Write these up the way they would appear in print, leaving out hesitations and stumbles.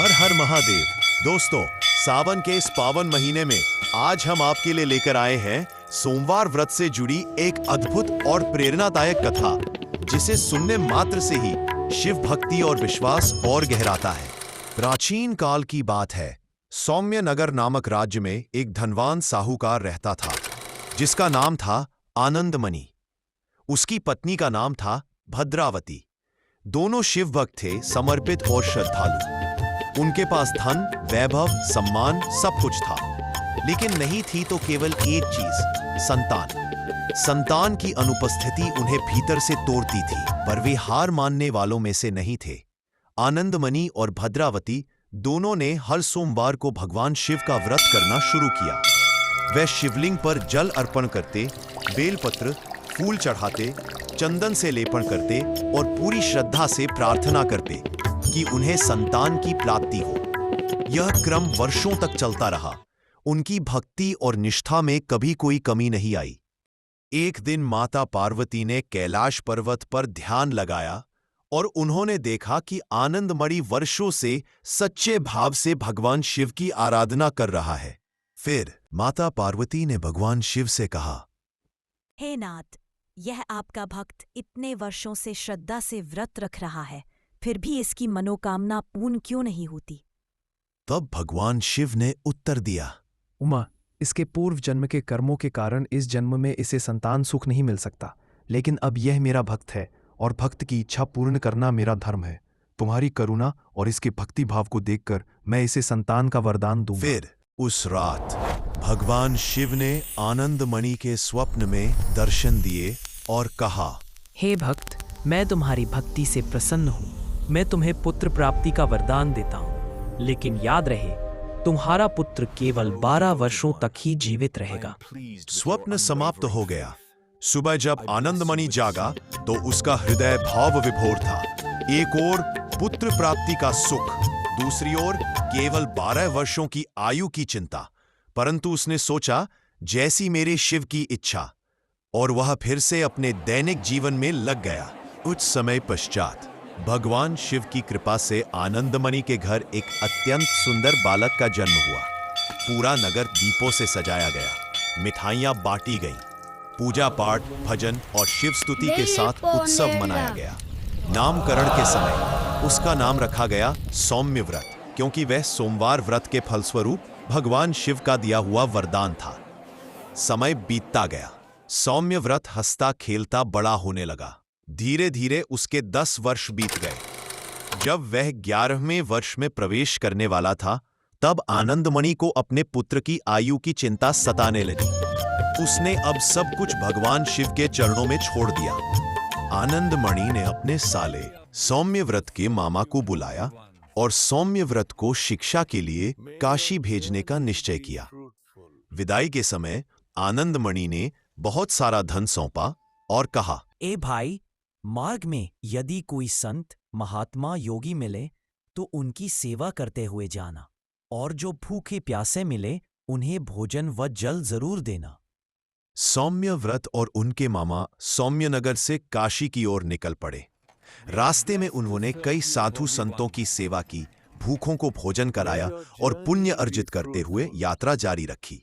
हर हर महादेव। दोस्तों, सावन के इस पावन महीने में आज हम आपके लिए लेकर आए हैं सोमवार व्रत से जुड़ी एक अद्भुत और प्रेरणादायक कथा, जिसे सुनने मात्र से ही शिव भक्ति और विश्वास और गहराता है। प्राचीन काल की बात है। सौम्यनगर नामक राज्य में एक धनवान साहूकार रहता था, जिसका नाम था आनंदमणि। उसकी पत्नी का नाम था भद्रावती। दोनों शिव भक्त थे, समर्पित और श्रद्धालु। उनके पास धन, वैभव, सम्मान सब कुछ था, लेकिन नहीं थी तो केवल एक चीज, संतान। संतान की अनुपस्थिति उन्हें भीतर से तोड़ती थी, पर वे हार मानने वालों में से नहीं थे। आनंदमणि और भद्रावती दोनों ने हर सोमवार को भगवान शिव का व्रत करना शुरू किया। वे शिवलिंग पर जल अर्पण करते, बेलपत्र, फूल चढ़ाते, चंदन से लेपन करते और पूरी श्रद्धा से प्रार्थना करते कि उन्हें संतान की प्राप्ति हो। यह क्रम वर्षों तक चलता रहा। उनकी भक्ति और निष्ठा में कभी कोई कमी नहीं आई। एक दिन माता पार्वती ने कैलाश पर्वत पर ध्यान लगाया और उन्होंने देखा कि आनंदमणि वर्षों से सच्चे भाव से भगवान शिव की आराधना कर रहा है। फिर माता पार्वती ने भगवान शिव से कहा, हे नाथ, यह आपका भक्त इतने वर्षों से श्रद्धा से व्रत रख रहा है, फिर भी इसकी मनोकामना पूर्ण क्यों नहीं होती? तब भगवान शिव ने उत्तर दिया, उमा, इसके पूर्व जन्म के कर्मों के कारण इस जन्म में इसे संतान सुख नहीं मिल सकता, लेकिन अब यह मेरा भक्त है और भक्त की इच्छा पूर्ण करना मेरा धर्म है। तुम्हारी करुणा और इसके भक्ति भाव को देखकर मैं इसे संतान का वरदान दूंगा। फिर उस रात भगवान शिव ने आनंदमणि के स्वप्न में दर्शन दिए और कहा, हे भक्त, मैं तुम्हारी भक्ति से प्रसन्न हूँ। मैं तुम्हें पुत्र प्राप्ति का वरदान देता हूँ, लेकिन याद रहे, तुम्हारा पुत्र केवल 12 वर्षों तक ही जीवित रहेगा। स्वप्न समाप्त हो गया। सुबह जब आनंदमणि जागा तो उसका हृदय भाव विभोर था। एक ओर पुत्र प्राप्ति का सुख, दूसरी ओर केवल 12 वर्षों की आयु की चिंता। परंतु उसने सोचा, जैसी मेरे शिव की इच्छा, और वह फिर से अपने दैनिक जीवन में लग गया। कुछ समय पश्चात भगवान शिव की कृपा से आनंदमणि के घर एक अत्यंत सुंदर बालक का जन्म हुआ। पूरा नगर दीपों से सजाया गया, मिठाइयां बांटी गईं, पूजा पाठ, भजन और शिव स्तुति के साथ उत्सव मनाया गया। नामकरण के समय उसका नाम रखा गया सौम्य व्रत, क्योंकि वह सोमवार व्रत के फलस्वरूप भगवान शिव का दिया हुआ वरदान था। समय बीतता गया। सौम्य व्रत हंसता खेलता बड़ा होने लगा। धीरे धीरे उसके 10 वर्ष बीत गए। जब वह 11वें वर्ष में प्रवेश करने वाला था, तब आनंदमणि को अपने पुत्र की आयु की चिंता सताने लगी। उसने अब सब कुछ भगवान शिव के चरणों में छोड़ दिया। आनंदमणि ने अपने साले सौम्य व्रत के मामा को बुलाया और सौम्य व्रत को शिक्षा के लिए काशी भेजने का निश्चय किया। विदाई के समय आनंदमणि ने बहुत सारा धन सौंपा और कहा, ए भाई, मार्ग में यदि कोई संत, महात्मा, योगी मिले तो उनकी सेवा करते हुए जाना, और जो भूखे प्यासे मिले उन्हें भोजन व जल जरूर देना। सौम्य व्रत और उनके मामा सौम्यनगर से काशी की ओर निकल पड़े। रास्ते में उन्होंने कई साधु संतों की सेवा की, भूखों को भोजन कराया और पुण्य अर्जित करते हुए यात्रा जारी रखी।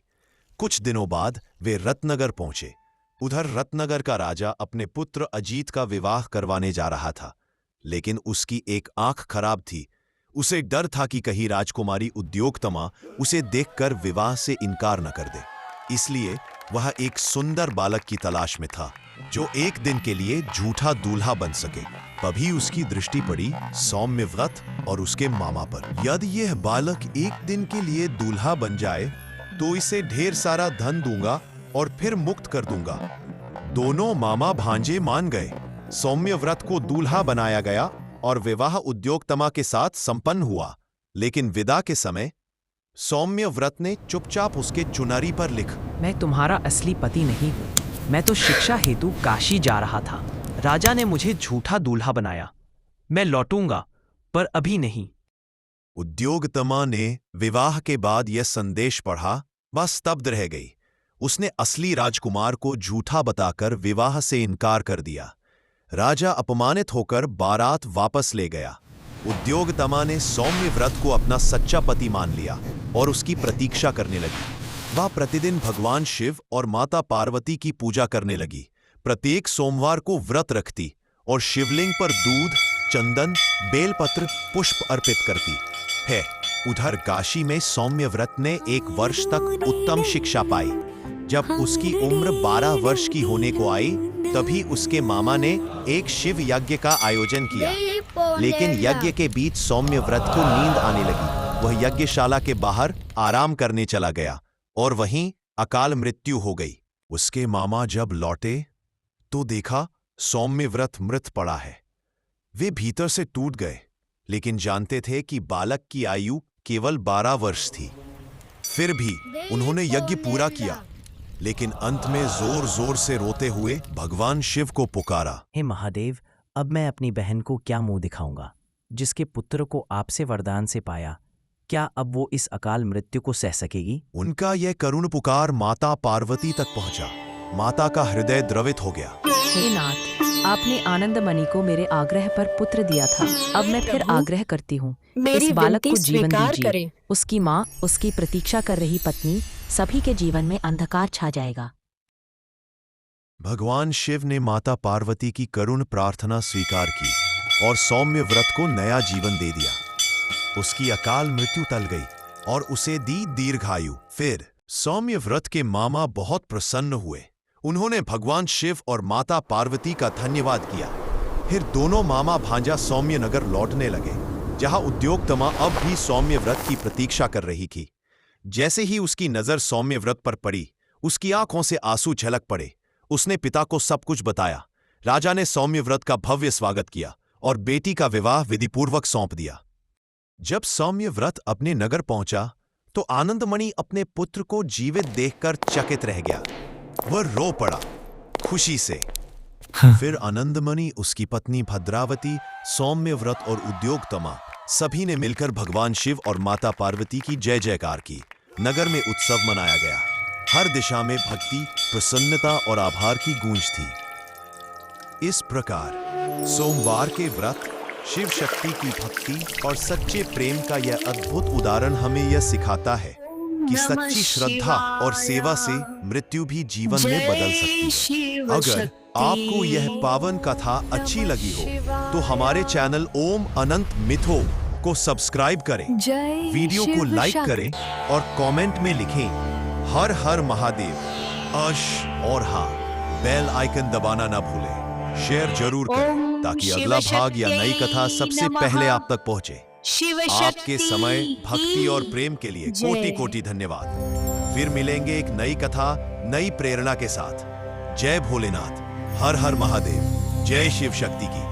कुछ दिनों बाद वे रत्नगर पहुंचे। उधर रत्नगर का राजा अपने पुत्र अजीत का विवाह करवाने जा रहा था, लेकिन उसकी एक आंख खराब थी। उसे डर था कि कहीं राजकुमारी उद्योगतमा उसे देखकर विवाह से इनकार न कर दे। इसलिए वह एक सुंदर बालक की तलाश में था, जो एक दिन के लिए झूठा दूल्हा बन सके। तभी उसकी दृष्टि पड़ी सौम्य व्रत और उसके मामा पर। यदि यह बालक एक दिन के लिए दूल्हा बन जाए तो इसे ढेर सारा धन दूंगा और फिर मुक्त कर दूंगा। दोनों मामा भांजे मान गए। सौम्य व्रत को दूल्हा बनाया गया और विवाह उद्योगतमा के साथ संपन्न हुआ। लेकिन विदा के समय सौम्य व्रत ने चुपचाप उसके चुनरी पर लिख, मैं तुम्हारा असली पति नहीं हूँ। मैं तो शिक्षा हेतु काशी जा रहा था। राजा ने मुझे झूठा दूल्हा बनाया। मैं लौटूंगा, पर अभी नहीं। उद्योगतमा ने विवाह के बाद यह संदेश पढ़ा, वह स्तब्ध रह गई। उसने असली राजकुमार को झूठा बताकर विवाह से इनकार कर दिया। राजा अपमानित होकर बारात वापस ले गया। उद्योगतमा ने सौम्य व्रत को अपना सच्चा पति मान लिया और उसकी प्रतीक्षा करने लगी। वह प्रतिदिन भगवान शिव और माता पार्वती की पूजा करने लगी। प्रत्येक सोमवार को व्रत रखती और शिवलिंग पर दूध, चंदन, बेलपत्र, पुष्प अर्पित करती है। उधर काशी में सौम्य व्रत ने 1 वर्ष तक उत्तम शिक्षा पाई। जब उसकी उम्र 12 वर्ष की होने को आई, तभी उसके मामा ने एक शिव यज्ञ का आयोजन किया। लेकिन यज्ञ के बीच सौम्य व्रत को नींद आने लगी। वह यज्ञशाला के बाहर आराम करने चला गया और वहीं अकाल मृत्यु हो गई। उसके मामा जब लौटे तो देखा सौम्य व्रत मृत पड़ा है। वे भीतर से टूट गए, लेकिन जानते थे कि बालक की आयु केवल 12 वर्ष थी। फिर भी उन्होंने यज्ञ पूरा किया, लेकिन अंत में जोर जोर से रोते हुए भगवान शिव को पुकारा। हे महादेव, अब मैं अपनी बहन को क्या मुंह दिखाऊंगा, जिसके पुत्र को आपसे वरदान से पाया। क्या अब वो इस अकाल मृत्यु को सह सकेगी? उनका यह करुण पुकार माता पार्वती तक पहुंचा। माता का हृदय द्रवित हो गया। हे नाथ, आपने आनंदमणि को मेरे आग्रह पर पुत्र दिया था। अब मैं फिर आग्रह करती हूँ, इस बालक को जीवन दीजिए। उसकी माँ, उसकी प्रतीक्षा कर रही पत्नी, सभी के जीवन में अंधकार छा जाएगा। भगवान शिव ने माता पार्वती की करुण प्रार्थना स्वीकार की और सौम्य व्रत को नया जीवन दे दिया। उसकी अकाल मृत्यु टल गई और उसे दी दीर्घायु। फिर सौम्य व्रत के मामा बहुत प्रसन्न हुए। उन्होंने भगवान शिव और माता पार्वती का धन्यवाद किया। फिर दोनों मामा भांजा सौम्य नगर लौटने लगे, जहां उद्योगतमा अब भी सौम्य व्रत की प्रतीक्षा कर रही थी। जैसे ही उसकी नजर सौम्य व्रत पर पड़ी, उसकी आंखों से आंसू झलक पड़े। उसने पिता को सब कुछ बताया। राजा ने सौम्य व्रत का भव्य स्वागत किया और बेटी का विवाह विधिपूर्वक सौंप दिया। जब सौम्य व्रत अपने नगर पहुंचा तो आनंदमणि अपने पुत्र को जीवित देखकर चकित रह गया। वह रो पड़ा खुशी से। फिर आनंदमणि, उसकी पत्नी भद्रावती, सौम्य व्रत और उद्योगतमा सभी ने मिलकर भगवान शिव और माता पार्वती की जय जयकार की। नगर में उत्सव मनाया गया। हर दिशा में भक्ति, प्रसन्नता और आभार की गूंज थी। इस प्रकार सोमवार के व्रत, शिव शक्ति की भक्ति और सच्चे प्रेम का यह अद्भुत उदाहरण हमें यह सिखाता है कि सच्ची श्रद्धा और सेवा से मृत्यु भी जीवन में बदल सकती है। अगर आपको यह पावन कथा अच्छी लगी हो तो हमारे चैनल ओम अनंत मिथो को सब्सक्राइब करें, वीडियो को लाइक करें और कमेंट में लिखें हर हर महादेव, अश और हाँ, बेल आइकन दबाना ना भूलें। शेयर जरूर करें ताकि अगला भाग या नई कथा सबसे पहले आप तक पहुंचे। आपके समय, भक्ति और प्रेम के लिए कोटि कोटि धन्यवाद। फिर मिलेंगे एक नई कथा, नई प्रेरणा के साथ। जय भोलेनाथ, हर हर महादेव, जय शिव शक्ति की।